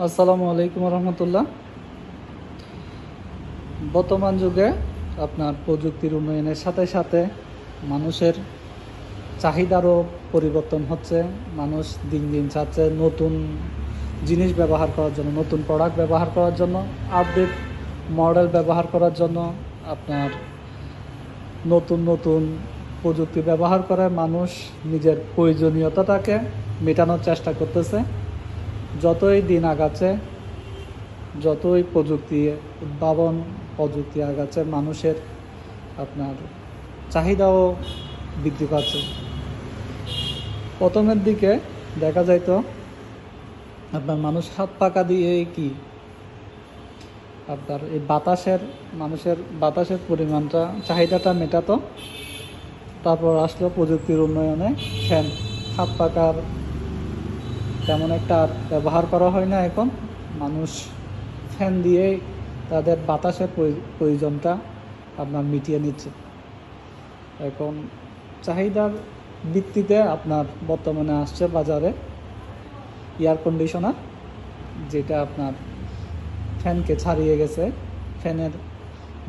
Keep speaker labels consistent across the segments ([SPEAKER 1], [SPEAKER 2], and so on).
[SPEAKER 1] আসসালামু আলাইকুম রহমতুল্লাহ। বর্তমান যুগে আপনার প্রযুক্তির উন্নয়নের সাথে সাথে মানুষের চাহিদারও পরিবর্তন হচ্ছে। মানুষ দিন দিন চাচ্ছে নতুন জিনিস ব্যবহার করার জন্য, নতুন প্রোডাক্ট ব্যবহার করার জন্য, আপডেট মডেল ব্যবহার করার জন্য। আপনার নতুন নতুন প্রযুক্তি ব্যবহার করে মানুষ নিজের প্রয়োজনীয়তাটাকে মেটানোর চেষ্টা করতেছে। যতই দিন আগাচ্ছে, যতই প্রযুক্তি উদ্ভাবন প্রযুক্তি আগাচ্ছে, মানুষের আপনার চাহিদাও বৃদ্ধি পাচ্ছে। প্রথমের দিকে দেখা যাইত আপনার মানুষ হাত পাকা দিয়ে কি আপনার এই মানুষের বাতাসের পরিমাণটা চাহিদাটা মেটাতো। তারপর আসলো প্রযুক্তির উন্নয়নে ফ্যান। হাত পাকার তেমন একটা আর ব্যবহার করা হয় না। এখন মানুষ ফ্যান দিয়েই তাদের বাতাসের প্রয়োজনটা আপনার মিটিয়ে নিচ্ছে। এখন চাহিদার ভিত্তিতে আপনার বর্তমানে আসছে বাজারে এয়ার কন্ডিশনার, যেটা আপনার ফ্যানকে ছাড়িয়ে গেছে। ফ্যানের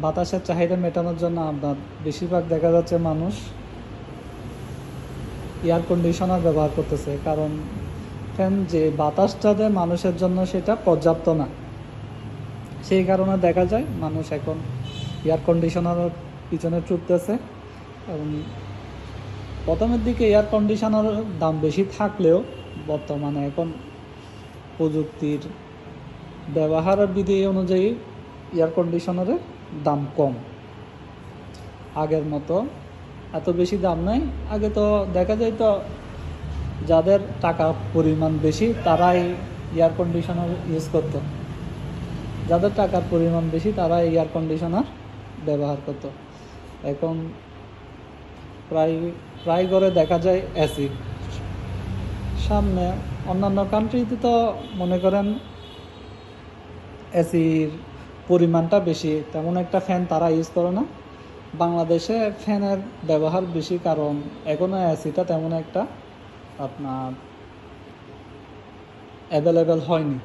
[SPEAKER 1] বাতাসের চাহিদা মেটানোর জন্য আপনার বেশিরভাগ দেখা যাচ্ছে মানুষ এয়ার কন্ডিশনার ব্যবহার করতেছে, কারণ ফ্যান যে বাতাসটা দেয় মানুষের জন্য সেটা পর্যাপ্ত না। সেই কারণে দেখা যায় মানুষ এখন এয়ার কন্ডিশনারের পিছনে ছুটতেছে। এবং প্রথমের দিকে এয়ার কন্ডিশনারের দাম বেশি থাকলেও বর্তমানে এখন প্রযুক্তির ব্যবহারের বিধি অনুযায়ী এয়ার কন্ডিশনারের দাম কম। আগের মতো এত বেশি দাম নাই। আগে তো দেখা যায় তো যাদের টাকা পরিমাণ বেশি তারাই এয়ার কন্ডিশনার ইউজ করতো, যাদের টাকার পরিমাণ বেশি তারা এয়ার কন্ডিশনার ব্যবহার করতো। এখন প্রায় ঘরে দেখা যায় এসি। সামনে অন্যান্য কান্ট্রিতে তো মনে করেন এসির পরিমাণটা বেশি, তেমন একটা ফ্যান তারা ইউজ করে না। বাংলাদেশে ফ্যানের ব্যবহার বেশি, কারণ এখনও এসিটা তেমন একটা আপনার অ্যাভেলেবেল হয়নি।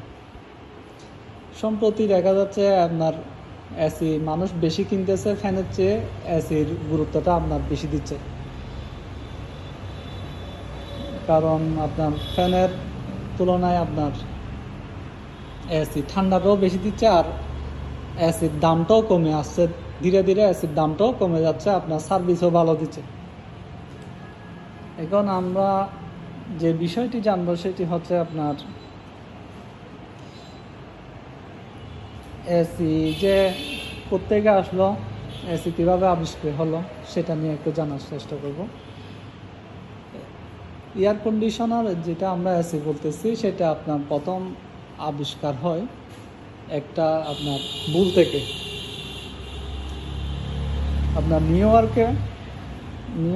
[SPEAKER 1] সম্প্রতি দেখা যাচ্ছে আপনার এসি মানুষ বেশি কিনতেছে, ফ্যানের চেয়ে এসির গুরুত্বটা আপনার বেশি দিচ্ছে। কারণ আপনার ফ্যানের তুলনায় আপনার এসি ঠান্ডাটাও বেশি দিচ্ছে, আর এসির দামটাও কমে আসছে। ধীরে ধীরে এসির দামটাও কমে যাচ্ছে, আপনার সার্ভিসও ভালো দিচ্ছে। এখন আমরা যে বিষয়টি জানবো সেটি হচ্ছে আপনার এসি যে কোত্থেকে আসলো, এসি কীভাবে আবিষ্কার হলো সেটা নিয়ে একটু জানার চেষ্টা করব। এয়ার কন্ডিশনার যেটা আমরা এসি বলতেছি, সেটা আপনার প্রথম আবিষ্কার হয় একটা আপনার ভুল থেকে। আপনার নিউ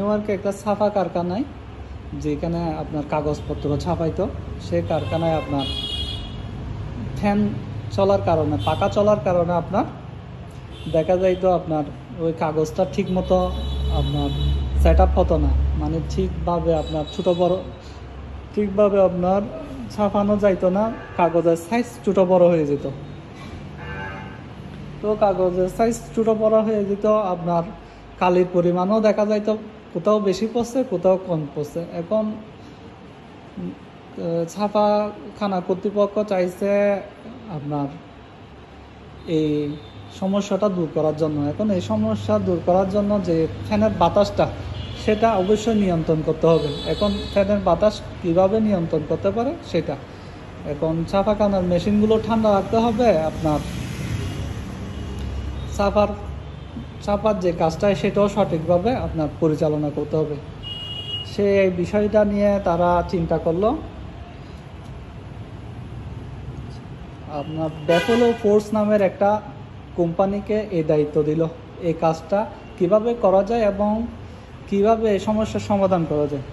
[SPEAKER 1] ইয়র্কে একটা ছাপা কারখানায়, যেখানে আপনার কাগজপত্র ছাপাইতো, সেই কারখানায় আপনার ফ্যান চলার কারণে, পাখা চলার কারণে আপনার দেখা যাইতো আপনার ওই কাগজটা ঠিক মতো আপনার সেট আপ হতো না। মানে ঠিকভাবে আপনার ঠিকভাবে আপনার ছাপানো যাইতো না। কাগজের সাইজ ছোটো বড় হয়ে যেত। তো কাগজের সাইজ ছোটো বড় হয়ে যেত, আপনার কালির পরিমাণও দেখা যাইতো কোথাও বেশি পড়ছে, কোথাও কম পড়ছে। এখন ছাপাখানা কর্তৃপক্ষ চাইছে আপনার এই সমস্যাটা দূর করার জন্য। এখন এই সমস্যা দূর করার জন্য যে ফ্যানের বাতাসটা, সেটা অবশ্যই নিয়ন্ত্রণ করতে হবে। এখন ফ্যানের বাতাস কিভাবে নিয়ন্ত্রণ করতে পারে সেটা, এখন ছাপাখানার মেশিনগুলো ঠান্ডা রাখতে হবে। আপনার ছাপার যে কাজটা সেটাও সঠিকভাবে আপনার পরিচালনা করতে হবে। সেই বিষয়টা নিয়ে তারা চিন্তা করলো, আপনার ব্যাফলো ফোর্স নামের একটা কোম্পানিকে এই দায়িত্ব দিল এই কাজটা কিভাবে করা যায় এবং কিভাবে এই সমস্যার সমাধান করা যায়।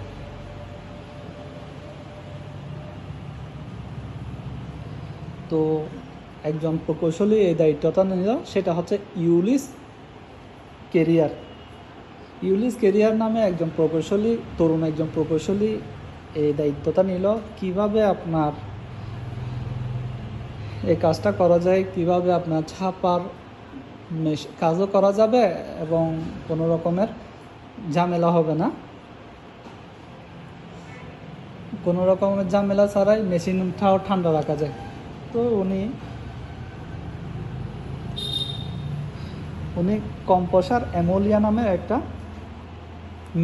[SPEAKER 1] তো একজন প্রকৌশলী এই দায়িত্বটা নিল, সেটা হচ্ছে ইউলিস কেরিয়ার নামে একজন প্রকৌশলী এই দায়িত্বটা নিল কিভাবে আপনার এই কাজটা করা যায় কিভাবে, আপনার ছাপার কাজও করা যাবে এবং কোনো রকমের ঝামেলা হবে না, কোনো রকমের ঝামেলা ছাড়াই মেশিনটাও ঠান্ডা রাখা যায়। তো উনি কম্পোসার অ্যামোলিয়া নামের একটা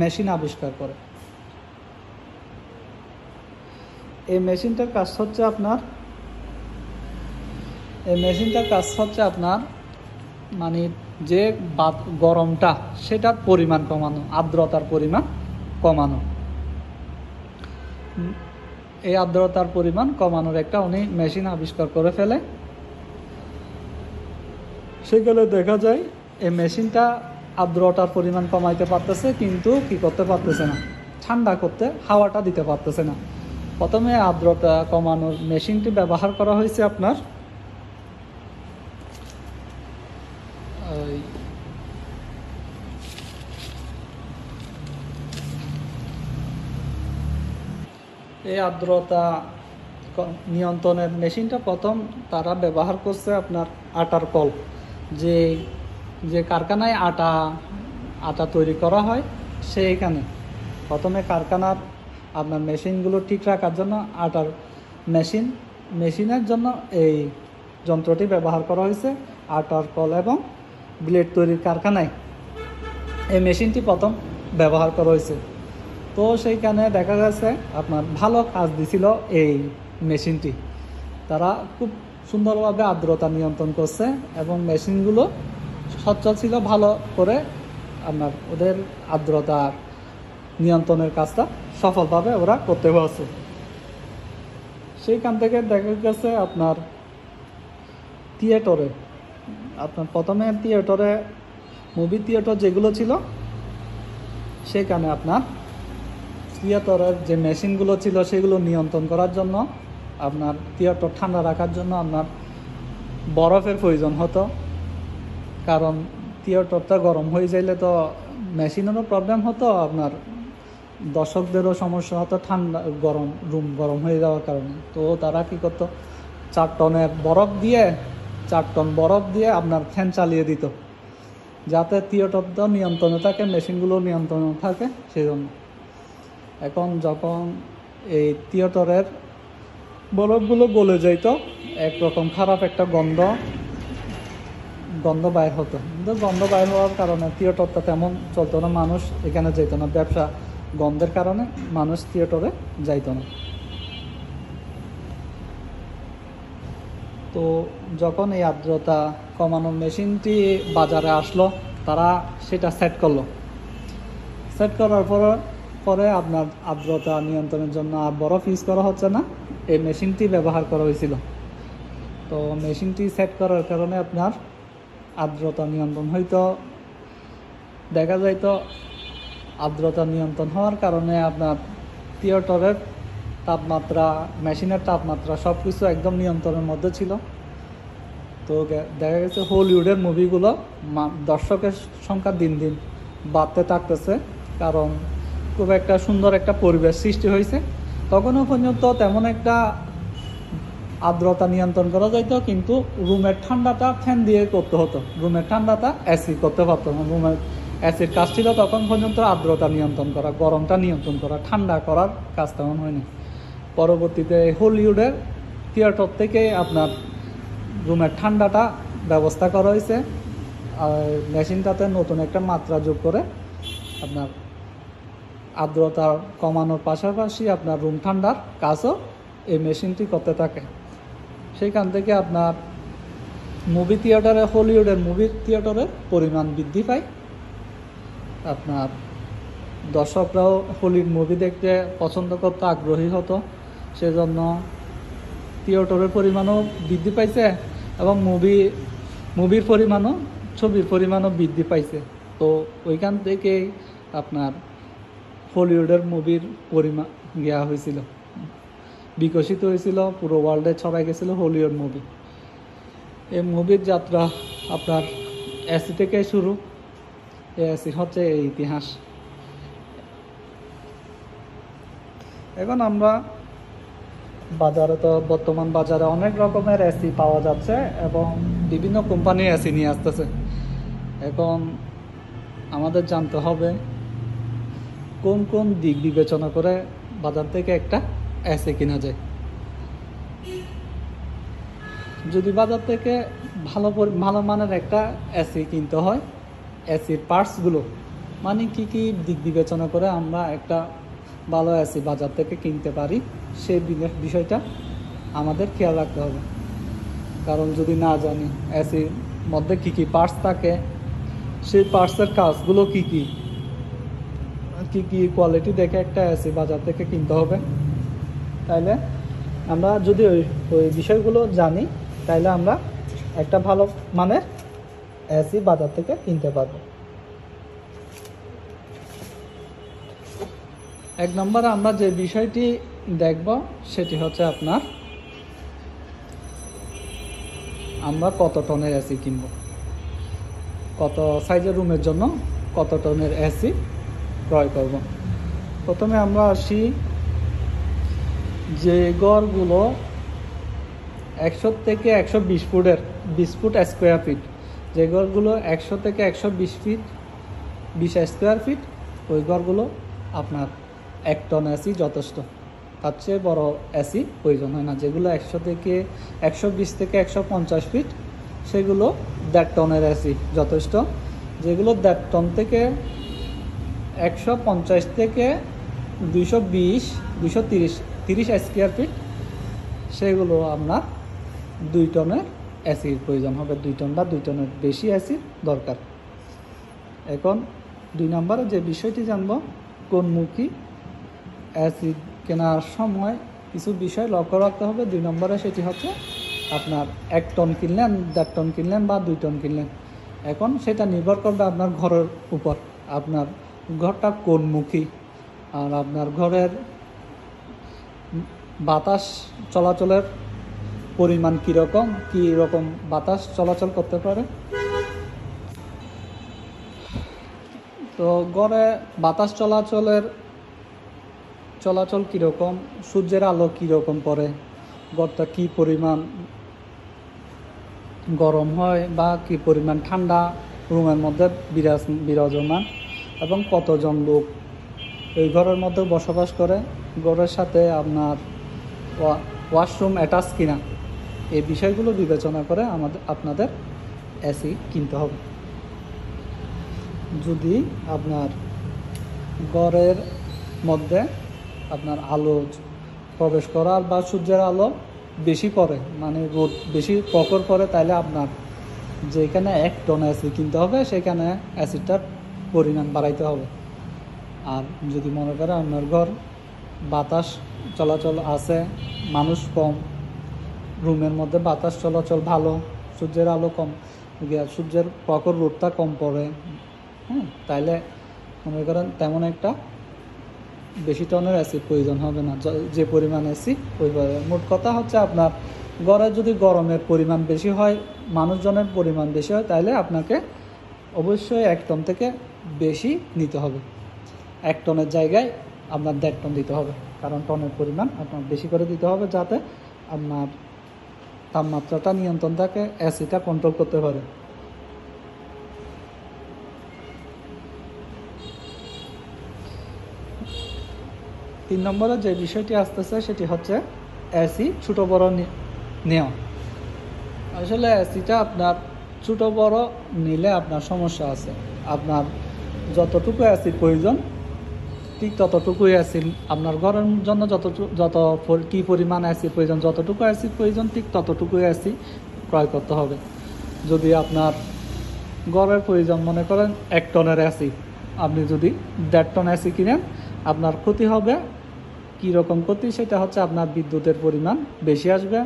[SPEAKER 1] মেশিন আবিষ্কার করে। এই মেশিনটার কাজ হচ্ছে আপনার মানে যে গরমটা সেটার পরিমাণ কমানো, আর্দ্রতার পরিমাণ কমানো। এই আর্দ্রতার পরিমাণ কমানোর একটা উনি মেশিন আবিষ্কার করে ফেলে। সেখানে দেখা যায় এই মেশিনটা আর্দ্রতার পরিমাণ কমাইতে পারতেছে, কিন্তু কি করতে পারতেছে না, ঠান্ডা করতে হাওয়াটা দিতে পারতেছে না। প্রথমে আর্দ্রতা কমানোর মেশিনটি ব্যবহার করা হয়েছে আপনার এই আর্দ্রতা নিয়ন্ত্রণের মেশিনটা প্রথম তারা ব্যবহার করছে আপনার আটার কল। যে কারখানায় আটা তৈরি করা হয়, সেইখানে প্রথমে কারখানার আপনার মেশিনগুলো ঠিক রাখার জন্য আটার মেশিনের জন্য এই যন্ত্রটি ব্যবহার করা হয়েছে। আটার কল এবং ব্লেড তৈরির কারখানায় এই মেশিনটি প্রথম ব্যবহার করা হয়েছে। তো সেইখানে দেখা গেছে আপনার ভালো কাজ দিছিল এই মেশিনটি। তারা খুব সুন্দরভাবে আর্দ্রতা নিয়ন্ত্রণ করছে এবং মেশিনগুলো সচল ছিল, ভালো করে আপনার ওদের আর্দ্রতা নিয়ন্ত্রণের কাজটা সফলভাবে ওরা করতে পারছে। সেইখান থেকে দেখা গেছে আপনার প্রথমে মুভি থিয়েটার যেগুলো ছিল, সেখানে আপনার থিয়েটারের যে মেশিনগুলো ছিল সেগুলো নিয়ন্ত্রণ করার জন্য আপনার থিয়েটার ঠান্ডা রাখার জন্য আপনার বরফের প্রয়োজন হতো। কারণ থিয়েটারটা গরম হয়ে যাইলে তো মেশিনেরও প্রবলেম হতো, আপনার দর্শকদেরও সমস্যা হতো রুম গরম হয়ে যাওয়ার কারণে। তো তারা কী করতো, 4 টন বরফ দিয়ে আপনার ফ্যান চালিয়ে দিত, যাতে থিয়েটারটা নিয়ন্ত্রণে থাকে, মেশিনগুলো নিয়ন্ত্রণে থাকে। সেই জন্য এখন যখন এই থিয়েটারের বরফগুলো গলে যাইতো, একরকম খারাপ একটা গন্ধ বাইর হতো। কিন্তু গন্ধ বাইর হওয়ার কারণে থিয়েটারটা তেমন চলতো না, মানুষ এখানে যেত না, ব্যবসা গন্ধের কারণে মানুষ থিয়েটারে যাইতো না। তো যখন এই আর্দ্রতা কমানোর মেশিনটি বাজারে আসলো, তারা সেটা সেট করার পরে আপনার আর্দ্রতা নিয়ন্ত্রণের জন্য আর বরফ ইউজ করা হচ্ছে না, এই মেশিনটি ব্যবহার করা হয়েছিল। তো মেশিনটি সেট করার কারণে আপনার আর্দ্রতা নিয়ন্ত্রণ হইতো। দেখা যাইতো আর্দ্রতা নিয়ন্ত্রণ হওয়ার কারণে আপনার থিয়েটারের তাপমাত্রা, মেশিনের তাপমাত্রা সব কিছু একদম নিয়ন্ত্রণের মধ্যে ছিল। তো দেখা গেছে হলিউডের মুভিগুলো দর্শকের সংখ্যা দিন দিন বাড়তে থাকতেছে, কারণ খুব একটা সুন্দর একটা পরিবেশ সৃষ্টি হয়েছে। তখনও পর্যন্ত তেমন একটা আর্দ্রতা নিয়ন্ত্রণ করা যাইত, কিন্তু রুমের ঠান্ডাটা ফ্যান দিয়ে করতে হতো, রুমের ঠান্ডাটা এসি করতে পারতো না। রুমের এসির কাজ ছিল তখন পর্যন্ত আর্দ্রতা নিয়ন্ত্রণ করা, গরমটা নিয়ন্ত্রণ করা, ঠান্ডা করার কাজ তেমন হয়নি। পরবর্তীতে হলিউডের থিয়েটার থেকে আপনার রুমের ঠান্ডাটা ব্যবস্থা করা হয়েছে, আর মেশিনটাতে নতুন একটা মাত্রা যোগ করে আপনার আর্দ্রতা কমানোর পাশাপাশি আপনার রুম ঠান্ডার কাজও এই মেশিনটি করতে থাকে। সেইখান থেকে আপনার হলিউডের মুভি থিয়েটারের পরিমাণ বৃদ্ধি পায়। আপনার দর্শকরাও হলিউড মুভি দেখতে পছন্দ করতে আগ্রহী হতো, সেজন্য থিয়েটারের পরিমাণও বৃদ্ধি পাইছে এবং মুভির পরিমাণও, ছবির পরিমাণও বৃদ্ধি পাইছে। তো ওইখান থেকে আপনার হলিউডের মুভির পরিমাণ বিকশিত হয়েছিল, পুরো ওয়ার্ল্ডে ছড়াই গেছিল হলিউড মুভি। এই মুভির যাত্রা আপনার এসি থেকে শুরু, এসি হচ্ছে এই ইতিহাস। এখন আমরা বাজারে তো বর্তমান বাজারে অনেক রকমের এসি পাওয়া যাচ্ছে এবং বিভিন্ন কোম্পানির এসি নিয়ে আসতেছে। এখন আমাদের জানতে হবে কোন কোন দিক বিবেচনা করে বাজার থেকে একটা এসি কেনা যায়। যদি বাজার থেকে ভালো মানের একটা এসি কিনতে হয়, এসির পার্টসগুলো মানে কি কি দিক বিবেচনা করে আমরা একটা ভালো এসি বাজার থেকে কিনতে পারি, সেই বিষয়টা আমাদের খেয়াল রাখতে হবে। কারণ যদি না জানি এসির মধ্যে কি কি পার্টস থাকে, সেই পার্টসের কাজগুলো কি কি কোয়ালিটি দেখে একটা এসি বাজার থেকে কিনতে হবে। তাইলে আমরা যদি ওই বিষয়গুলো জানি, তাইলে আমরা একটা ভালো মানের এসি বাজার থেকে কিনতে পারবো। এক নম্বরে আমরা যে বিষয়টি দেখব সেটি হচ্ছে আমরা কত টনের এসি কিনব, কত সাইজের রুমের জন্য কত টনের এসি ক্রয় করব। প্রথমে আমরা আসি যে ঘরগুলো 100 থেকে 120 ফুটের, 20 ফুট স্কোয়ার ফিট, যে ঘরগুলো 100 থেকে 120 ফিট 20 স্কোয়ার ফিট, ওই ঘরগুলো আপনার 1 টন এসি যথেষ্ট। তার চেয়ে বড় এসি প্রয়োজন হয় না। যেগুলো 100 থেকে 120 থেকে 150 ফিট, সেগুলো 1.5 টনের এসি যথেষ্ট। যেগুলো 1.5 টন থেকে 150 থেকে 220 230 স্কোয়ার ফিট, সেগুলো আপনার 2 টনের এসির প্রয়োজন হবে। 2 টন বা 2 টনের বেশি এসির দরকার। এখন 2 নম্বরে যে বিষয়টি জানব, কোনমুখী এসি কেনার সময় কিছু বিষয় লক্ষ্য রাখতে হবে। 2 নম্বরে সেটি হচ্ছে আপনার 1 টন কিনলেন, 1.5 টন কিনলেন বা 2 টন কিনলেন। এখন সেটা নির্ভর করবে আপনার ঘরের উপর, আপনার ঘরটা কোনমুখী, আর আপনার ঘরের বাতাস চলাচলের পরিমাণ কীরকম বাতাস চলাচল করতে পারে। তো ঘরে বাতাস চলাচল কীরকম, সূর্যের আলো কীরকম পড়ে, ঘরটা কী পরিমাণ গরম হয় বা কী পরিমাণ ঠান্ডা রুমের মধ্যে বিরাজমান, এবং কতজন লোক এই ঘরের মধ্যে বসবাস করে, ঘরের সাথে আপনার ওয়াশরুম অ্যাটাচ কিনা, এই বিষয়গুলো বিবেচনা করে আপনাদের এসি কিনতে হবে। যদি আপনার ঘরের মধ্যে আপনার আলো প্রবেশ করার বা সূর্যের আলো বেশি পড়ে, মানে রোদ বেশি প্রখর পড়ে, তাহলে আপনার যেখানে 1 টন এসি কিনতে হবে সেখানে এসিটার পরিমাণ বাড়াইতে হবে। আর যদি মনে করেন আপনার ঘর বাতাস চলাচল আছে, মানুষ কম, রুমের মধ্যে বাতাস চলাচল ভালো, সূর্যের আলো কম, সূর্যের প্রখর রোদটা কম পড়ে, তাইলে মনে করেন তেমন একটা বেশি টনের এসির প্রয়োজন হবে না। যে পরিমাণ এসি ওই মোট কথা হচ্ছে আপনার ঘরে যদি গরমের পরিমাণ বেশি হয়, মানুষজনের পরিমাণ বেশি হয়, তাহলে আপনাকে অবশ্যই 1 টন থেকে বেশি নিতে হবে। 1 টনের জায়গায় আপনার 1.5 টন দিতে হবে, কারণ টনের পরিমাণ আপনার বেশি করে দিতে হবে, যাতে আপনার তাপমাত্রাটা নিয়ন্ত্রণ থাকে, এসিটা কন্ট্রোল করতে পারে। তিন নম্বরে যে বিষয়টি আসতেছে সেটি হচ্ছে এসি ছোটো বড় নেওয়া। আসলে এসিটা আপনার ছোটো বড় নিলে আপনার সমস্যা আছে। আপনার যতটুকু এসির প্রয়োজন ঠিক ততটুকুই এসি, আপনার ঘরের জন্য যত কী পরিমাণ এসির প্রয়োজন, যতটুকু এসির প্রয়োজন ঠিক ততটুকুই এসি ক্রয় করতে হবে। যদি আপনার ঘরের প্রয়োজন মনে করেন 1 টনের এসি, আপনি যদি 1.5 টন এসি কিনেন, আপনার ক্ষতি হবে। কীরকম ক্ষতি, সেটা হচ্ছে আপনার বিদ্যুতের পরিমাণ বেশি আসবে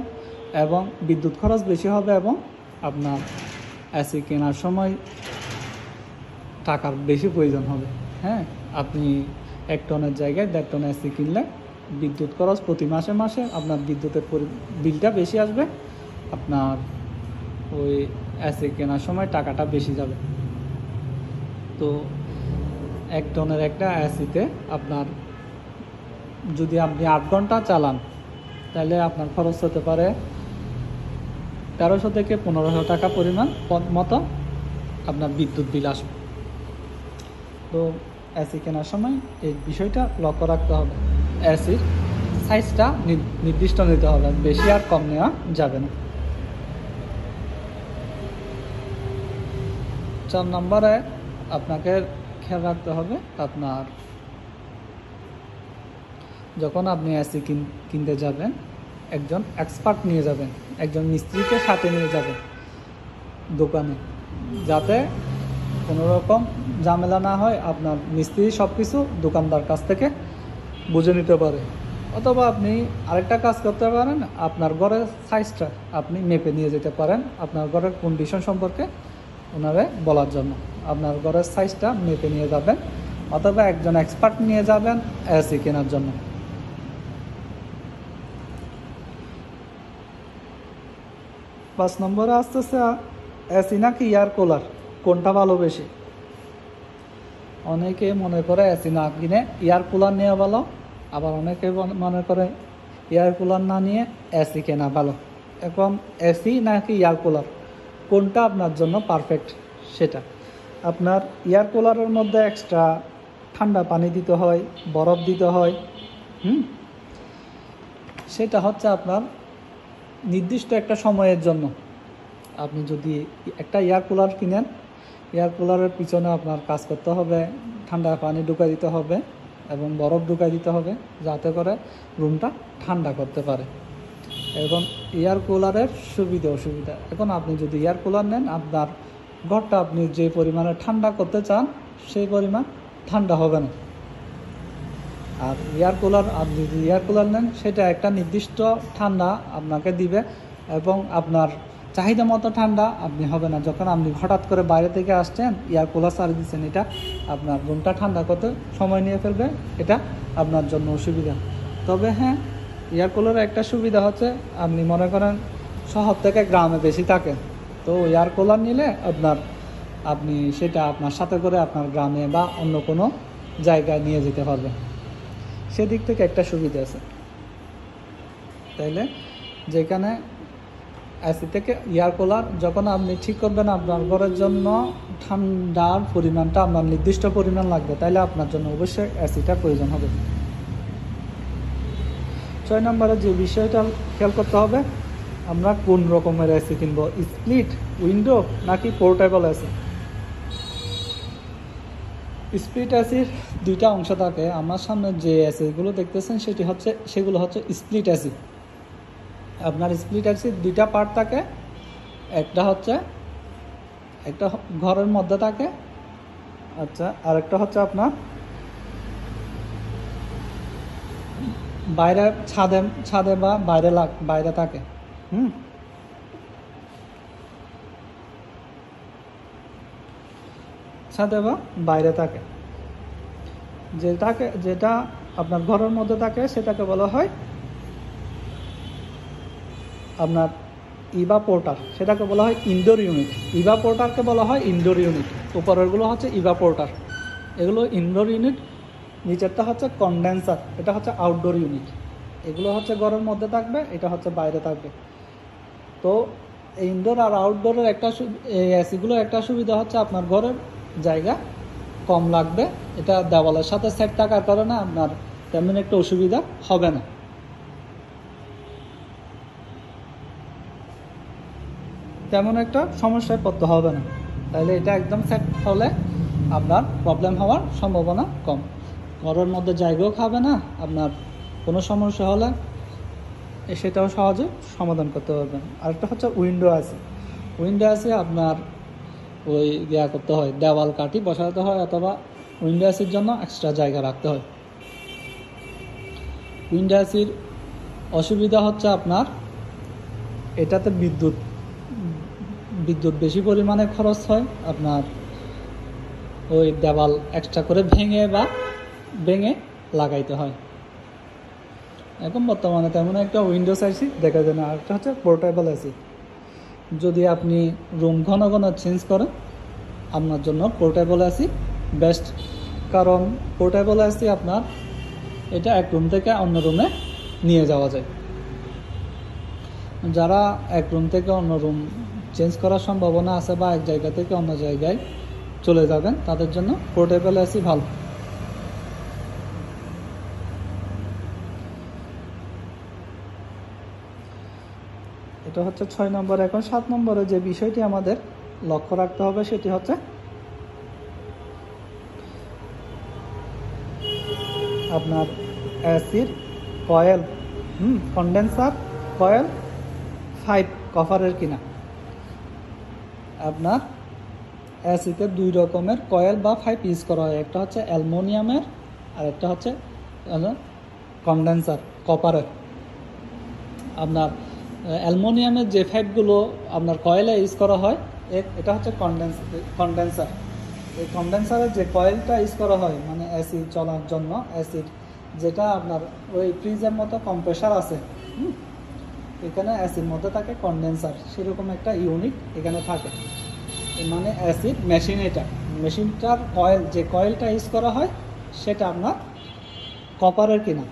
[SPEAKER 1] এবং বিদ্যুৎ খরচ বেশি হবে, এবং আপনার এসি কেনার সময় টাকার বেশি প্রয়োজন হবে। আপনি 1 টনের জায়গায় 1.5 টন এসি কিনলে বিদ্যুৎ খরচ প্রতি মাসে আপনার বিদ্যুতের বিলটা বেশি আসবে, আপনার ওই এসি কেনার সময় টাকাটা বেশি যাবে। তো 1 টনের একটা এসিতে আপনার যদি আপনি 8 ঘন্টা চালান, তাহলে আপনার খরচ হতে পারে 1300 থেকে 1500 টাকা পরিমাণ মতো আপনার বিদ্যুৎ বিল আসবে। তো এসি কেনার সময় এই বিষয়টা লক্ষ্য রাখতে হবে। এসির সাইজটা নির্দিষ্ট নিতে হবে, বেশি আর কম নেওয়া যাবে না। 4 নম্বরে আপনাকে খেয়াল রাখতে হবে, আপনার যখন আপনি এসি কিনতে যাবেন একজন এক্সপার্ট নিয়ে যাবেন, একজন মিস্ত্রিকে সাথে নিয়ে যাবেন দোকানে, যাতে কোনো রকম ঝামেলা না হয়। আপনার মিস্ত্রি সব কিছু দোকানদার কাছ থেকে বুঝে নিতে পারে। অথবা আপনি আরেকটা কাজ করতে পারেন, আপনার ঘরের সাইজটা আপনি মেপে নিয়ে যেতে পারেন আপনার ঘরের কন্ডিশন সম্পর্কে ওনারে বলার জন্য। আপনার ঘরের সাইজটা মেপে নিয়ে যাবেন, অথবা একজন এক্সপার্ট নিয়ে যাবেন এসি কেনার জন্য। 5 নম্বরে আসতেছে এসি নাকি এয়ার কুলার, কোনটা ভালো বেশি? অনেকে মনে করে এসি না কিনে এয়ার কুলার নেওয়া ভালো, আবার অনেকে মনে করে এয়ার কুলার না নিয়ে এসি কেনা ভালো। এখন এসি নাকি এয়ার কুলার, কোনটা আপনার জন্য পারফেক্ট? সেটা আপনার এয়ার কুলারের মধ্যে এক্সট্রা ঠান্ডা পানি দিতে হয়, বরফ দিতে হয়। সেটা হচ্ছে আপনার নির্দিষ্ট একটা সময়ের জন্য। আপনি যদি একটা এয়ার কুলার কিনেন, এয়ার কুলারের পিছনে আপনার কাজ করতে হবে, ঠান্ডা পানি ঢুকাই দিতে হবে এবং বরফ ঢুকাই দিতে হবে, যাতে করে রুমটা ঠান্ডা করতে পারে। এখন এয়ার কুলারের সুবিধা অসুবিধা, এখন আপনি যদি এয়ার কুলার নেন, আপনার ঘরটা আপনি যে পরিমাণে ঠান্ডা করতে চান সেই পরিমাণ ঠান্ডা হবে না। আর এয়ার কুলার, আপনি যদি এয়ার কুলার নেন সেটা একটা নির্দিষ্ট ঠান্ডা আপনাকে দিবে এবং আপনার চাহিদা মতো ঠান্ডা আপনি হবে না। যখন আপনি হঠাৎ করে বাইরে থেকে আসছেন, এয়ার কুলার চালিয়ে দিচ্ছেন, এটা আপনার রুমটা ঠান্ডা করতে সময় নিয়ে ফেলবে, এটা আপনার জন্য অসুবিধা। তবে হ্যাঁ, এয়ার কুলারের একটা সুবিধা হচ্ছে, আপনি মনে করেন শহর থেকে গ্রামে বেশি থাকেন, তো এয়ার কুলার নিলে আপনি সেটা আপনার সাথে করে আপনার গ্রামে বা অন্য কোনো জায়গায় নিয়ে যেতে পারবেন। সেদিক থেকে একটা সুবিধা আছে। তাইলে যেখানে এসি থেকে এয়ার কুলার যখন আপনি ঠিক করবেন, আপনার ঘরের জন্য ঠান্ডার পরিমাণটা আপনার নির্দিষ্ট পরিমাণ লাগবে, তাইলে আপনার জন্য অবশ্যই এসিটার প্রয়োজন হবে। 6 নম্বরে যে বিষয়টা খেয়াল করতে হবে, আমরা কোন রকমের এসি কিনবো, স্প্লিট উইন্ডো নাকি পোর্টেবল এসি? স্প্লিট এসির 2টা অংশ থাকে। আমার সামনে যে এসিগুলো দেখতেছেন সেগুলো হচ্ছে স্প্লিট এসি। আপনার স্প্লিট এসির 2টা পার্ট থাকে, একটা ঘরের মধ্যে থাকে, আচ্ছা, আর একটা হচ্ছে আপনার বাইরে ছাদে বা বাইরে থাকে। ছাদে বা বাইরে থাকে। যেটা আপনার ঘরের মধ্যে থাকে সেটাকে বলা হয় আপনার ইভাপোর্টার, সেটাকে বলা হয় ইনডোর ইউনিট। ইভাপোর্টারকে বলা হয় ইনডোর ইউনিট, উপরেরগুলো হচ্ছে ইভাপোর্টার, এগুলো ইনডোর ইউনিট। নিচেরটা হচ্ছে কনডেন্সার, এটা হচ্ছে আউটডোর ইউনিট। এগুলো হচ্ছে ঘরের মধ্যে থাকবে, এটা হচ্ছে বাইরে থাকবে। তো ইনডোর আর আউটডোরের এসিগুলো একটা সুবিধা হচ্ছে আপনার ঘরের জায়গা কম লাগবে, এটা দেওয়ালের সাথে সেট থাকার কারণে আপনার তেমন একটা অসুবিধা হবে না। তেমন একটা সমস্যায় পড়তে হবে না। তাইলে এটা একদম সেট হলে আপনার প্রবলেম হওয়ার সম্ভাবনা কম। ঘরের মধ্যে জায়গাও খাবে না, আপনার কোনো সমস্যা হলে সেটাও সহজে সমাধান করতে পারবেন। আরেকটা হচ্ছে উইন্ডো আছে আপনার ওই করতে হয়, দেওয়াল কাঠি বসাতে হয়, অথবা উইন্ডো এসির জন্য এক্সট্রা জায়গা রাখতে হয়। উইন্ডো এসির অসুবিধা হচ্ছে আপনার এটাতে বিদ্যুৎ বেশি পরিমাণে খরচ হয়, আপনার ওই দেওয়াল এক্সট্রা করে ভেঙে লাগাইতে হয়। এখন বর্তমানে তেমন একটা উইন্ডোজ এসি দেখা যায় না। আরেকটা হচ্ছে পোর্টেবল এসি। যদি আপনি রুম ঘন ঘন চেঞ্জ করেন, আপনার জন্য পোর্টেবল এসি বেস্ট, কারণ পোর্টেবল এসি আপনার এটা এক রুম থেকে অন্য রুমে নিয়ে যাওয়া যায়। যারা এক রুম থেকে অন্য রুম চেঞ্জ করার সম্ভাবনা আছে বা এক জায়গা থেকে অন্য জায়গায় চলে যাবেন, তাদের জন্য পোর্টেবল এসি ভালো। এটা হচ্ছে 6 নম্বর। এখন 7 নম্বরে যে বিষয়টি আমাদের লক্ষ্য রাখতে হবে সেটি হচ্ছে আপনার এসির কয়েল, কন্ডেন্সার কয়েল 5 কপারের কিনা। আপনার এসিতে 2 রকমের কয়েল বা 5 ইউজ করা হয়, একটা হচ্ছে অ্যালুমিনিয়ামের আর একটা হচ্ছে কন্ডেন্সার কপারের। আপনার অ্যালুমিনিয়ামের যে 5গুলো আপনার কয়েলে ইউজ করা হয়, এটা হচ্ছে কন্ডেন্সার। এই কন্ডেন্সারের যে কয়েলটা ইউজ করা হয় মানে এসি চলার জন্য, এসির যেটা আপনার ওই ফ্রিজের মতো কম্প্রেসার আছে, এখানে এসির মধ্যে থাকে কন্ডেন্সার, সেরকম একটা ইউনিট এখানে থাকে। মানে এসির মেশিন, এটা মেশিনটার কয়েল, যে কয়েলটা ইউজ করা হয় সেটা আপনার কপারের কিনা।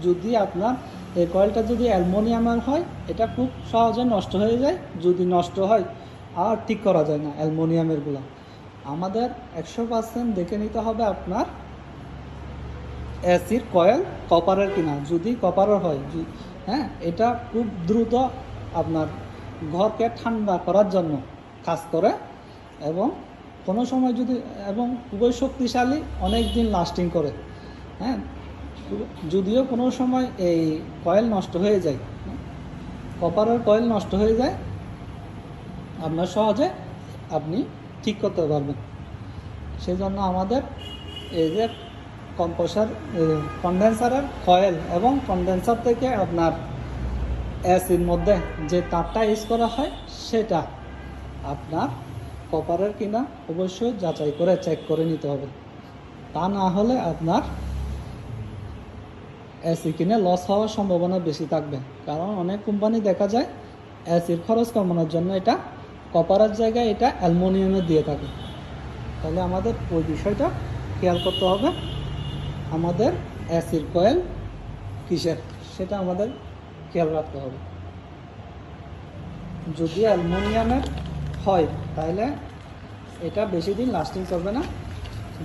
[SPEAKER 1] যদি আপনার এই কয়েলটা যদি অ্যালুমিনিয়ামের হয়, এটা খুব সহজে নষ্ট হয়ে যায়, যদি নষ্ট হয় আর ঠিক করা যায় না অ্যালুমিনিয়ামেরগুলো। আমাদের 100% দেখে নিতে হবে আপনার এসির কয়েল কপারের কিনা। যদি কপারের হয়, হ্যাঁ, এটা খুব দ্রুত আপনার ঘরকে ঠান্ডা করার জন্য কাজ করে এবং কোনো সময় যদি, এবং খুবই শক্তিশালী, অনেক দিন লাস্টিং করে। হ্যাঁ, যদিও কোনো সময় এই কয়েল নষ্ট হয়ে যায়, কপারের কয়েল নষ্ট হয়ে যায়, আপনার সহজে আপনি ঠিক করতে পারবেন। সেই জন্য আমাদের এই যে কন্ডেন্সারের কয়েল এবং কন্ডেন্সার থেকে আপনার এসির মধ্যে যে তারটা ইউজ করা হয় সেটা আপনার কপারের কিনা অবশ্যই যাচাই করে চেক করে নিতে হবে। তা না হলে আপনার এসি কিনে লস হওয়ার সম্ভাবনা বেশি থাকবে। কারণ অনেক কোম্পানি দেখা যায় এসির খরচ কমানোর জন্য এটা কপারের জায়গায় এটা অ্যালুমিনিয়ামের দিয়ে থাকে। তাহলে আমাদের ওই বিষয়টা খেয়াল করতে হবে। আমাদের এসির কয়েল কিসের সেটা আমাদের খেয়াল রাখতে হবে। যদি অ্যালুমিনিয়ামের হয় তাহলে এটা বেশি দিন লাস্টিং করবে না,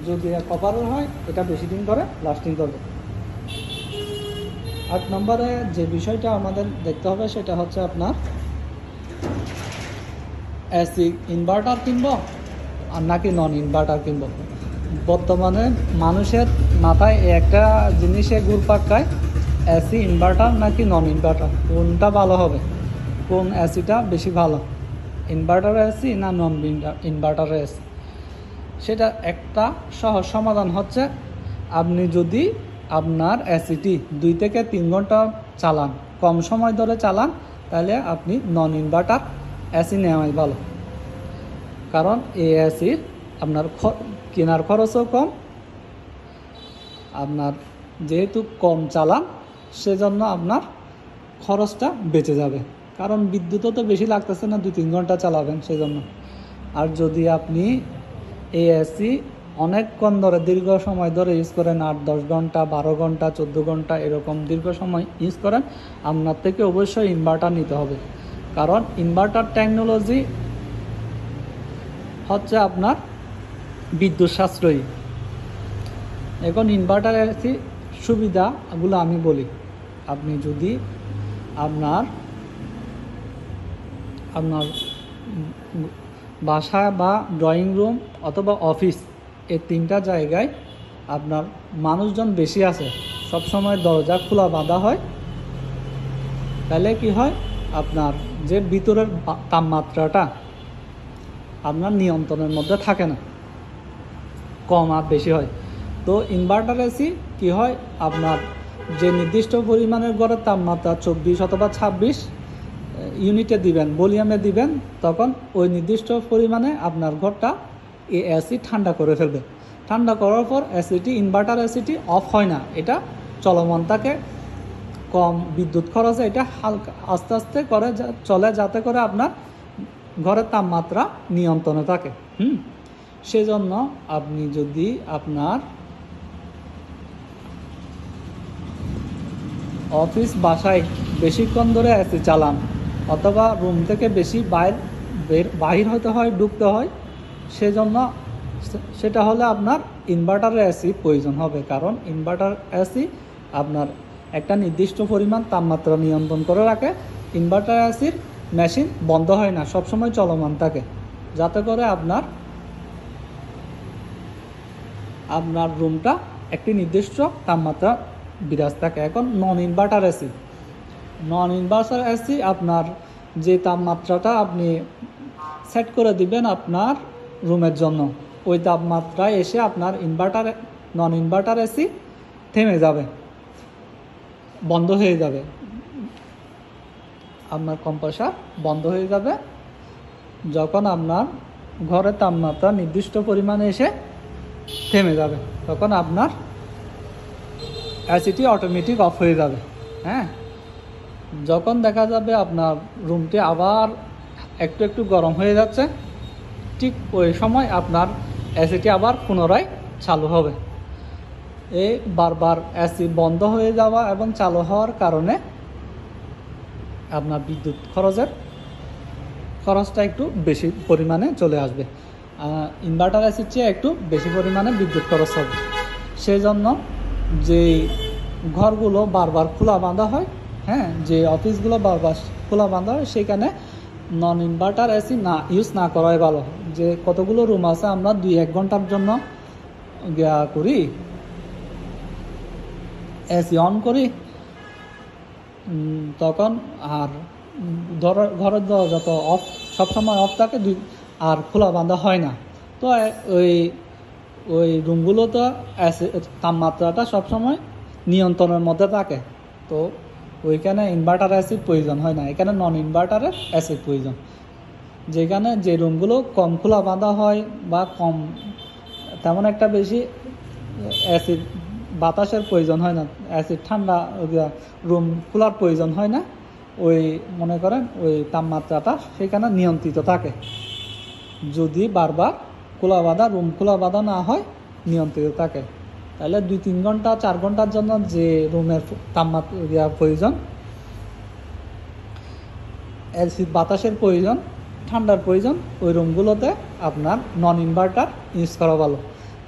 [SPEAKER 1] যদি কপারের হয় এটা বেশি দিন ধরে লাস্টিং করবে। 8 নম্বরে যে বিষয়টা আমাদের দেখতে হবে সেটা হচ্ছে আপনার এসি ইনভার্টার কিনবো আর নাকি নন ইনভার্টার কিনবো। বর্তমানে মানুষের মাথায় একটা জিনিসে ঘুরপাক খায়, এসি ইনভার্টার নাকি নন ইনভার্টার, কোনটা ভালো হবে, কোন এসিটা বেশি ভালো, ইনভার্টার এসি না নন ইনভার্টার এসি। সেটা একটা সহজ সমাধান হচ্ছে, আপনি যদি আপনার এসিটি 2 থেকে 3 ঘন্টা চালান, কম সময় ধরে চালান, তাহলে আপনি নন ইনভার্টার এসি নেওয়াই ভালো। কারণ এই এসির আপনার কেনার খরচও কম, আপনার যেহেতু কম চালান সেজন্য আপনার খরচটা বেঁচে যাবে। কারণ বিদ্যুৎও তো বেশি লাগতেছে না, 2-3 ঘন্টা চালাবেন সেজন্য। আর যদি আপনি এই এসি অনেকক্ষণ ধরে দীর্ঘ সময় ধরে ইউজ করেন, 8-10 ঘন্টা, 12 ঘন্টা, 14 ঘন্টা এরকম দীর্ঘ সময় ইউজ করেন, আপনার থেকে অবশ্যই ইনভার্টার নিতে হবে। কারণ ইনভার্টার টেকনোলজি হচ্ছে আপনার বিদ্যুৎ সাশ্রয়ী। এখন ইনভার্টার এসি সুবিধাগুলো আমি বলি। আপনি যদি আপনার বাসা বা ড্রয়িং রুম অথবা অফিস, এই 3টা জায়গায় আপনার মানুষজন বেশি আছে, সবসময় দরজা খোলা বাঁধা হয়, তাহলে কি হয়, আপনার যে ভিতরের তাপমাত্রাটা আপনার নিয়ন্ত্রণের মধ্যে থাকে না, কম আর বেশি হয়। তো ইনভার্টার এসি কি হয়, আপনার যে নির্দিষ্ট পরিমাণের গড়ের তাপমাত্রা 24 অথবা 26 ইউনিটে দিবেন, ভলিউমে দিবেন, তখন ওই নির্দিষ্ট পরিমাণে আপনার ঘরটা এই এসি ঠান্ডা করে ফেলবে। ঠান্ডা করার পর এসিটি, ইনভার্টার এসিটি অফ হয় না, এটা চলমান থাকে, কম বিদ্যুৎ খরচে এটা হালকা আস্তে আস্তে করে চলে, যাতে করে আপনার ঘরের তাপমাত্রা নিয়ন্ত্রণে থাকে। সেজন্য আপনি যদি আপনার অফিস বাসায় বেশিক্ষণ ধরে এসি চালান, অথবা রুম থেকে বেশি বাহির হতে হয়, ঢুকতে হয়, সেজন্য সেটা হলে আপনার ইনভার্টারের এসি প্রয়োজন হবে। কারণ ইনভার্টার এসি আপনার একটা নির্দিষ্ট পরিমাণ তাপমাত্রা নিয়ন্ত্রণ করে রাখে। ইনভার্টার এসির মেশিন বন্ধ হয় না, সবসময় চলমান থাকে, যাতে করে আপনার রুমটা একটি নির্দিষ্ট তাপমাত্রা বিরাজ থাকে। এখন নন ইনভার্টার এসি আপনার যে তাপমাত্রাটা আপনি সেট করে দিবেন আপনার রুমের জন্য, ওই তাপমাত্রায় এসে আপনার নন ইনভার্টার এসি থেমে যাবে, বন্ধ হয়ে যাবে। আপনার কম্প্রেসার বন্ধ হয়ে যাবে যখন আপনার ঘরের তাপমাত্রা নির্দিষ্ট পরিমাণে এসে থেমে যাবে, তখন আপনার এসিটি অটোমেটিক অফ হয়ে যাবে। হ্যাঁ, যখন দেখা যাবে আপনার রুমটি আবার একটু একটু গরম হয়ে যাচ্ছে, ঠিক ওই সময় আপনার এসিটি আবার পুনরায় চালু হবে। এই বারবার এসি বন্ধ হয়ে যাওয়া এবং চালু হওয়ার কারণে আপনার বিদ্যুৎ খরচটা একটু বেশি পরিমাণে চলে আসবে। ইনভার্টার এসির চেয়ে একটু বেশি পরিমাণে বিদ্যুৎ খরচ হবে। সেই জন্য যে ঘরগুলো বারবার খোলা বাঁধা হয়, হ্যাঁ, যে অফিসগুলো বারবার খোলা বাঁধা হয়, সেখানে নন ইনভার্টার এসি ইউজ না করাই ভালো। যে কতগুলো রুম আছে আমরা 2-1 ঘন্টার জন্য করি, এসি অন করি, তখন আর ঘরের দরজা তো অফ, সবসময় অফ থাকে, আর খোলা বাঁধা হয় না। তো ওই রুমগুলো তো তাপমাত্রাটা সবসময় নিয়ন্ত্রণের মধ্যে থাকে, তো ওইখানে ইনভার্টার এসির প্রয়োজন হয় না, এখানে নন ইনভার্টারের এসির প্রয়োজন। যেখানে যে রুমগুলো কম খোলা বাঁধা হয় বা কম তেমন একটা বেশি অ্যাসিড বাতাসের প্রয়োজন হয় না, অ্যাসিড ঠান্ডা রুম খোলার প্রয়োজন হয় না, ওই মনে করেন ওই তাপমাত্রাটা সেখানে নিয়ন্ত্রিত থাকে। যদি বারবার রুম খোলা বাঁধা না হয়, নিয়ন্ত্রিত থাকে, তাহলে 2-3 ঘন্টা 4 ঘন্টার জন্য যে রুমের তাপমাত্রা প্রয়োজন, অ্যাসিড বাতাসের প্রয়োজন, ঠান্ডার প্রয়োজন, ওই রুমগুলোতে আপনার নন ইনভার্টার ইউজ করা ভালো।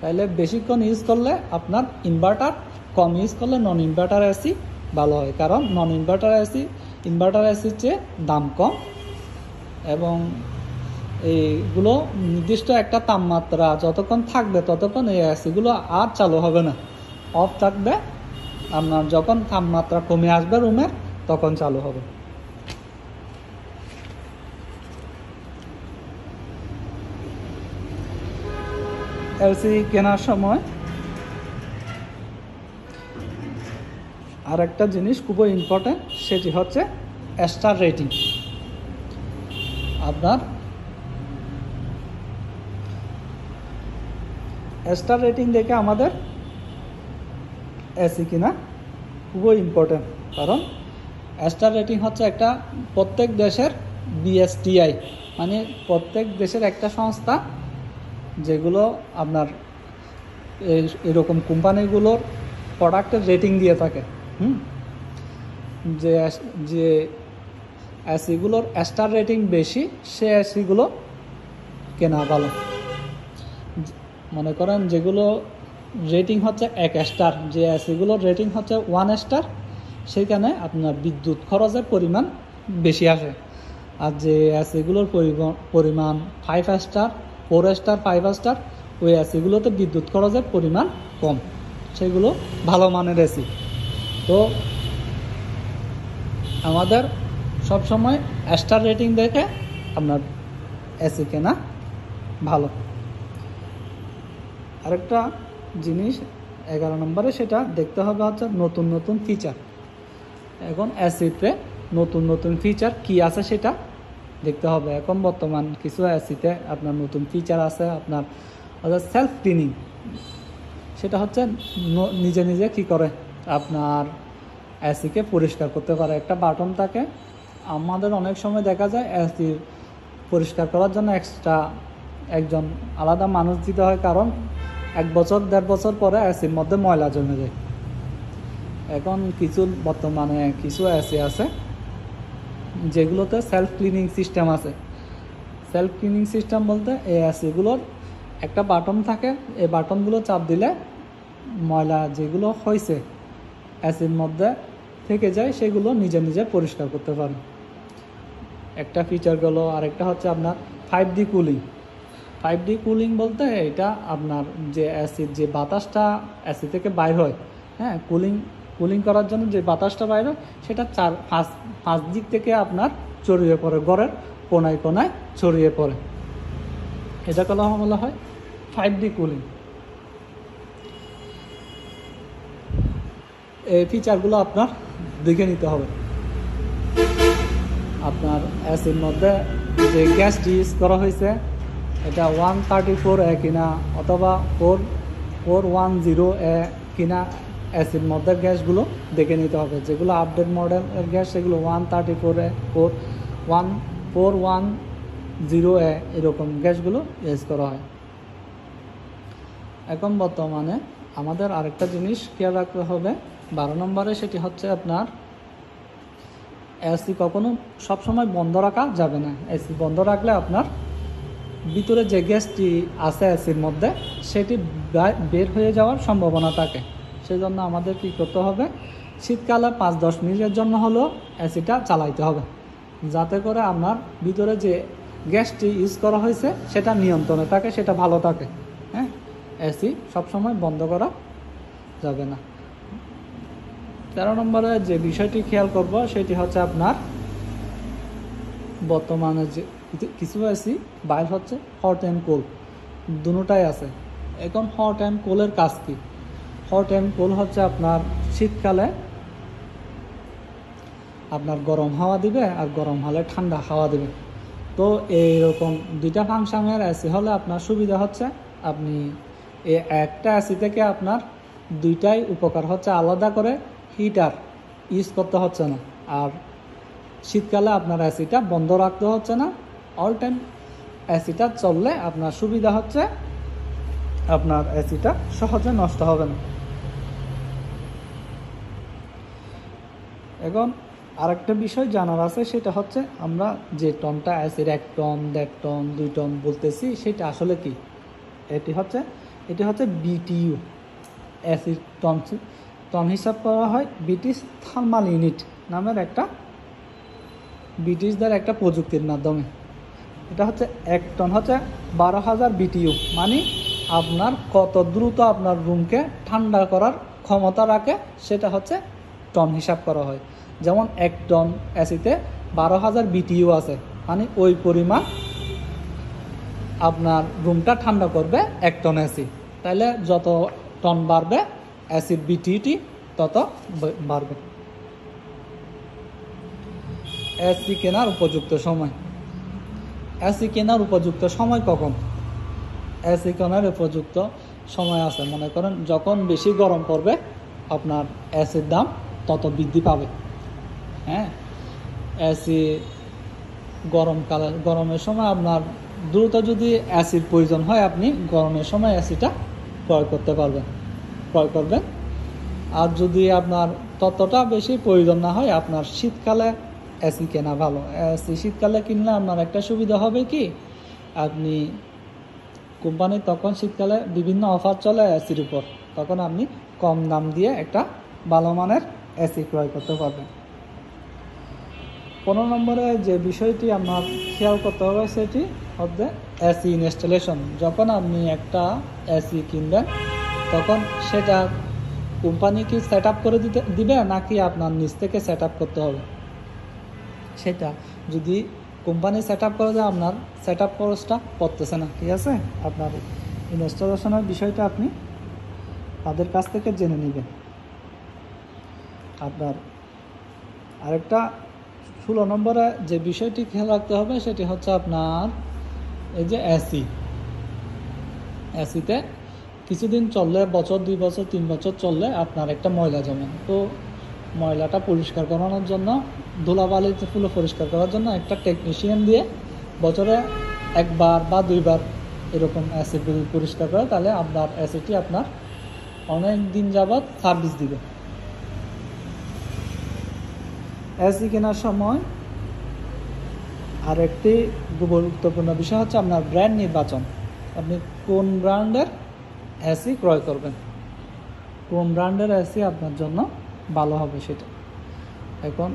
[SPEAKER 1] তাহলে বেশিক্ষণ ইউজ করলে আপনার ইনভার্টার, কম ইউজ করলে নন ইনভার্টার এসি ভালো হয়। কারণ নন ইনভার্টার এসির চেয়ে দাম কম, এবং এইগুলো নির্দিষ্ট একটা তাপমাত্রা যতক্ষণ থাকবে ততক্ষণ এই এসিগুলো আর চালু হবে না, অফ থাকবে। আপনার যখন তাপমাত্রা কমে আসবে রুমের, তখন চালু হবে। এসি কেনার সময় আর একটা জিনিস খুবই ইম্পর্টেন্ট, সেটি হচ্ছে স্টার রেটিং। আপনার স্টার রেটিং দেখে আমাদের এসি কিনা খুবই ইম্পর্টেন্ট। কারণ স্টার রেটিং হচ্ছে একটা প্রত্যেক দেশের বিএসটিআই, মানে প্রত্যেক দেশের একটা সংস্থা, যেগুলো আপনার এরকম কোম্পানিগুলোর প্রোডাক্টের রেটিং দিয়ে থাকে। যে এসিগুলোর স্টার রেটিং বেশি, সে এসিগুলো কেনা ভালো। মনে করেন যেগুলো রেটিং হচ্ছে 1 স্টার, যে এসিগুলোর রেটিং হচ্ছে 1 স্টার, সেখানে আপনার বিদ্যুৎ খরচের পরিমাণ বেশি আসে। আর যে এসিগুলোর পরিমাণ 5 স্টার, 4 স্টার, 5 স্টার, ওই এসিগুলোতে বিদ্যুৎ খরচের পরিমাণ কম, সেগুলো ভালো মানের এসি। তো আমাদের সবসময় স্টার রেটিং দেখে আপনার এসি কেনা ভালো। আরেকটা জিনিস 11 নম্বরে, সেটা দেখতে হবে হচ্ছে নতুন নতুন ফিচার। এখন এসিতে নতুন নতুন ফিচার কি আছে সেটা দেখতে হবে। এখন বর্তমান কিছু এসিতে আপনার নতুন ফিচার আছে, আপনার সেলফ ক্লিনিং। সেটা হচ্ছে নিজে নিজে কি করে আপনার এসিকে পরিষ্কার করতে পারে, একটা বাটন থাকে। আমাদের অনেক সময় দেখা যায় এসি পরিষ্কার করার জন্য এক্সট্রা একজন আলাদা মানুষ দিতে হয়, কারণ 1 বছর 1.5 বছর পরে এসির মধ্যে ময়লা জমে যায়। এখন বর্তমানে কিছু এসি আছে যেগুলোতে সেলফ ক্লিনিং সিস্টেম আছে। সেলফ ক্লিনিং সিস্টেম বলতে এই এসিগুলোর একটা বাটন থাকে, এই বাটনগুলো চাপ দিলে ময়লা যেগুলো হয়েছে এসির মধ্যে থেকে যায় সেগুলো নিজে নিজে পরিষ্কার করতে পারে। একটা ফিচার গেলো। আরেকটা হচ্ছে আপনার 5D কুলিং। 5D কুলিং বলতে এটা আপনার যে অ্যাসিড যে বাতাসটা এসি থেকে বাইর হয়, হ্যাঁ, কুলিং করার জন্য যে বাতাসটা বাইর হয় সেটা পাঁচ দিক থেকে আপনার ছড়িয়ে পড়ে, ঘরের কোনায় কোনায় ছড়িয়ে পড়ে। এটা বলা হয় 5D কুলিং। এই ফিচারগুলো আপনার দেখে নিতে হবে। আপনার এসির মধ্যে যে গ্যাসটি ইউজ করা হয়েছে এটা 134A কিনা অথবা 410A কিনা, এসির মধ্যে গ্যাসগুলো দেখে নিতে হবে। যেগুলো আপডেট মডেলের গ্যাস সেগুলো 134A 410A এরকম গ্যাসগুলো ইউজ করা হয়। এখন বর্তমানে আমাদের আরেকটা জিনিস খেয়াল রাখতে হবে 12 নম্বরে, সেটি হচ্ছে আপনার এসি কখনো সবসময় বন্ধ রাখা যাবে না। এসি বন্ধ রাখলে আপনার ভিতরে যে গ্যাসটি আছে এসির মধ্যে সেটি বের হয়ে যাওয়ার সম্ভাবনা থাকে। সেই জন্য আমাদের কী করতে হবে, শীতকালে 5-10 মিনিটের জন্য হলেও এসিটা চালাইতে হবে, যাতে করে আপনার ভিতরে যে গ্যাসটি ইউজ করা হয়েছে সেটা নিয়ন্ত্রণে থাকে, সেটা ভালো থাকে। হ্যাঁ, এসি সবসময় বন্ধ করা যাবে না। 13 নম্বরে যে বিষয়টি খেয়াল করব সেটি হচ্ছে আপনার বর্তমানে যে কিছু এসি বাইর হচ্ছে হট অ্যান্ড কোল্ড, দুটোটাই আছে। এখন হট অ্যান্ড কোল্ডের কাজ কি? হট অ্যান্ড কোল্ড হচ্ছে আপনার শীতকালে আপনার গরম হাওয়া দিবে আর গরম হলে ঠান্ডা হাওয়া দিবে। তো এইরকম দুইটা ফাংশনের এসি হলে আপনার সুবিধা হচ্ছে আপনি একটা এসি থেকে আপনার দুইটাই উপকার হচ্ছে, আলাদা করে হিটার ইউজ করতে হচ্ছে না। আর শীতকালে আপনার এসিটা বন্ধ রাখতে হচ্ছে না, অল টাইম এসিটা চললে আপনার সুবিধা হচ্ছে আপনার এসিটা সহজে নষ্ট হবে না। এখন আরেকটা বিষয় জানার আছে, সেটা হচ্ছে আমরা যে টনটা এসির 1 টন 1.5 টন 2 টন বলতেছি সেটা আসলে কি? এটি হচ্ছে বিটিইউ। এসির টন হিসাব করা হয় ব্রিটিশ থার্মাল ইউনিট নামের একটা ব্রিটিশদের একটা প্রযুক্তির মাধ্যমে। এটা হচ্ছে 1 টন হচ্ছে 12,000 বিটিইউ, মানে আপনার কত দ্রুত আপনার রুমকে ঠান্ডা করার ক্ষমতা রাখে সেটা হচ্ছে টন হিসাব করা হয়। যেমন 1 টন এসিতে 12,000 বিটিইউ আছে, মানে ওই পরিমাণ আপনার রুমটা ঠান্ডা করবে 1 টন এসি। তাইলে যত টন বাড়বে এসির বিটিইউটি তত বাড়বে। এসি কেনার উপযুক্ত সময়। এসি কেনার উপযুক্ত সময় কখন? এসি কেনার উপযুক্ত সময় আছে, মনে করেন যখন বেশি গরম পড়বে আপনার এসির দাম তত বৃদ্ধি পাবে। হ্যাঁ, এসি গরমের সময় আপনার দ্রুত যদি এসির প্রয়োজন হয় আপনি গরমের সময় এসিটা ক্রয় করবেন। আর যদি আপনার ততটা বেশি প্রয়োজন না হয় আপনার শীতকালে এসি কেনা ভালো। এসি শীতকালে কিনলে আপনার একটা সুবিধা হবে কি, আপনি কোম্পানি তখন শীতকালে বিভিন্ন অফার চলে এসির উপর, তখন আপনি কম দাম দিয়ে একটা ভালো মানের এসি ক্রয় করতে পারবেন। 15 নম্বরে যে বিষয়টি আপনার খেয়াল করতে হবে সেটি হচ্ছে এসি ইনস্টলেশন। যখন আপনি একটা এসি কিনবেন তখন সেটা কোম্পানি কি সেট আপ করে দিবে নাকি আপনার নিজ থেকে সেট আপ করতে হবে? সেটা যদি কোম্পানি সেট আপ করে দেয় আপনার সেট আপ খরচটা পড়তেছে না, ঠিক আছে? আপনার ইনস্টলেশনের বিষয়টা আপনি তাদের কাছ থেকে জেনে নেবেন। আপনার আরেকটা 16 নম্বরে যে বিষয়টি খেয়াল রাখতে হবে সেটি হচ্ছে আপনার এই যে এসিতে কিছুদিন চললে, বছর 2 বছর 3 বছর চললে আপনার একটা ময়লা জমে। তো ময়লাটা পরিষ্কার করানোর জন্য, ধুলাবালি ফুলো পরিষ্কার করার জন্য একটা টেকনিশিয়ান দিয়ে বছরে 1 বার বা 2 বার এরকম অ্যাসিড পরিষ্কার করে, তাহলে আপনার অ্যাসিডটি আপনার অনেক দিন যাবৎ সার্ভিস দিবে। এসি কেনার সময় আর একটি গুরুত্বপূর্ণ বিষয় হচ্ছে আপনার ব্র্যান্ড নির্বাচন। আপনি কোন ব্র্যান্ডের এসি ক্রয় করবেন, কোন ব্র্যান্ডের এসি আপনার জন্য ভালো হবে সেটা। এখন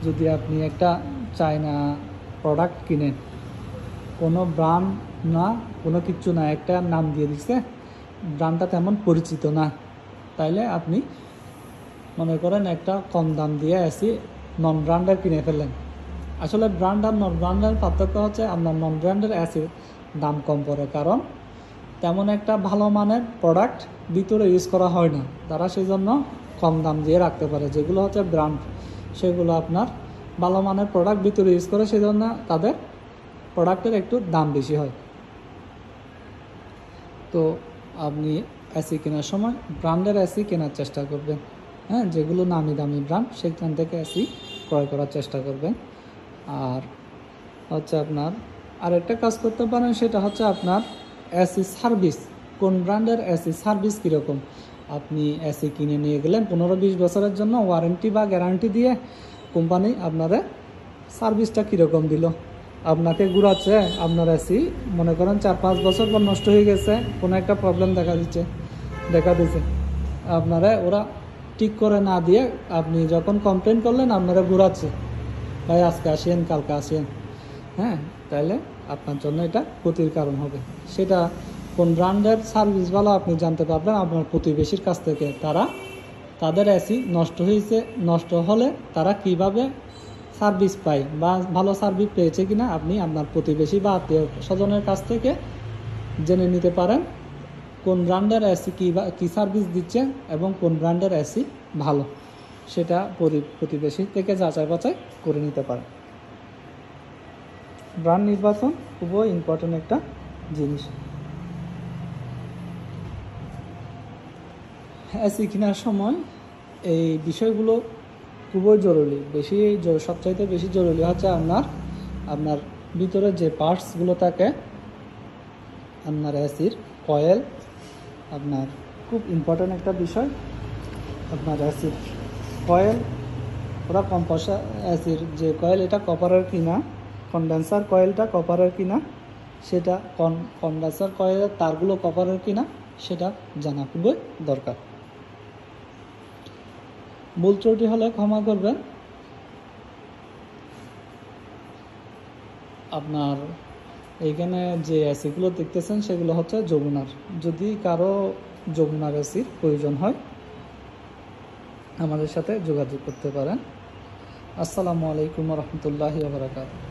[SPEAKER 1] যদি আপনি একটা চায়না প্রোডাক্ট কিনেন, কোনো ব্র্যান্ড না, কোনো কিচ্ছু না, একটা নাম দিয়ে দিচ্ছে, ব্র্যান্ডটা তেমন পরিচিত না, তাইলে আপনি মনে করেন একটা কম দাম দিয়ে এসি নন ব্র্যান্ডের কিনে ফেললেন। আসলে ব্র্যান্ড আর নন ব্র্যান্ডের পার্থক্য হচ্ছে আপনার নন ব্র্যান্ডের এসির দাম কম পড়ে, কারণ তেমন একটা ভালো মানের প্রোডাক্ট ভিতরে ইউজ করা হয় না, তারা সেই জন্য কম দাম দিয়ে রাখতে পারে। যেগুলো হচ্ছে ব্র্যান্ড, সেগুলো আপনার ভালো মানের প্রোডাক্ট ভিতরে ইউজ করে, সেই জন্য তাদের প্রোডাক্টের একটু দাম বেশি হয়। তো আপনি এসি কেনার সময় ব্র্যান্ডের এসি কেনার চেষ্টা করবেন, হ্যাঁ, যেগুলো নামি দামি ব্র্যান্ড সেখান থেকে এসি ক্রয় করার চেষ্টা করবেন। আর হচ্ছে আপনার আরেকটা কাজ করতে পারেন, সেটা হচ্ছে আপনার এসি সার্ভিস, কোন ব্র্যান্ডের এসি সার্ভিস কীরকম। আপনি এসি কিনে নিয়ে গেলেন 15-20 বছরের জন্য, ওয়ারেন্টি বা গ্যারান্টি দিয়ে কোম্পানি আপনারা সার্ভিসটা কীরকম দিল। আপনাকে ঘুরাচ্ছে, আপনার এসি মনে করেন 4-5 বছর পর নষ্ট হয়ে গেছে, কোনো একটা প্রবলেম দেখা দিচ্ছে, আপনারা ওরা ঠিক করে না দিয়ে আপনি যখন কমপ্লেন করলেন আপনারা ঘুরাচ্ছে, ভাই আজকে আসেন কালকে আসেন, হ্যাঁ, তাহলে আপনার জন্য এটা ক্ষতির কারণ হবে। সেটা কোন ব্র্যান্ডের সার্ভিস ভালো আপনি জানতে পারবেন আপনার প্রতিবেশীর কাছ থেকে। তাদের এসি নষ্ট হয়েছে, নষ্ট হলে তারা কিভাবে সার্ভিস পায় বা ভালো সার্ভিস পেয়েছে কিনা আপনি আপনার প্রতিবেশী বা আত্মীয় স্বজনের কাছ থেকে জেনে নিতে পারেন কোন ব্র্যান্ডের এসি কী সার্ভিস দিচ্ছে এবং কোন ব্র্যান্ডের এসি ভালো, সেটা প্রতিবেশী থেকে যাচাই বাছাই করে নিতে পারেন। ব্র্যান্ড নির্বাচন খুবই ইম্পর্টেন্ট একটা জিনিস। এসি কেনার সময় এই বিষয়গুলো খুবই জরুরি। সবচাইতে বেশি জরুরি হচ্ছে আপনার ভিতরে যে পার্টসগুলো থাকে, আপনার এসির কয়েল, আপনার খুব ইম্পর্টেন্ট একটা বিষয়, আপনার এসির কয়েল, ওরা কম্প্রেসার এসির যে কয়েল এটা কপারের কিনা, কন্ডেন্সার কয়েলটা কপারের কিনা, সেটা কন্ডেন্সার কয়েলের তারগুলো কপারের কিনা সেটা জানা খুবই দরকার। ভুল ত্রুটি হলে ক্ষমা করবেন। আপনার এইখানে যে এসিগুলো দেখতেছেন সেগুলো হচ্ছে যমুনার। যদি কারো যমুনার এসির প্রয়োজন হয় আমাদের সাথে যোগাযোগ করতে পারেন। আসসালামু আলাইকুম ওয়া রাহমাতুল্লাহি ওয়া বারাকাতুহু।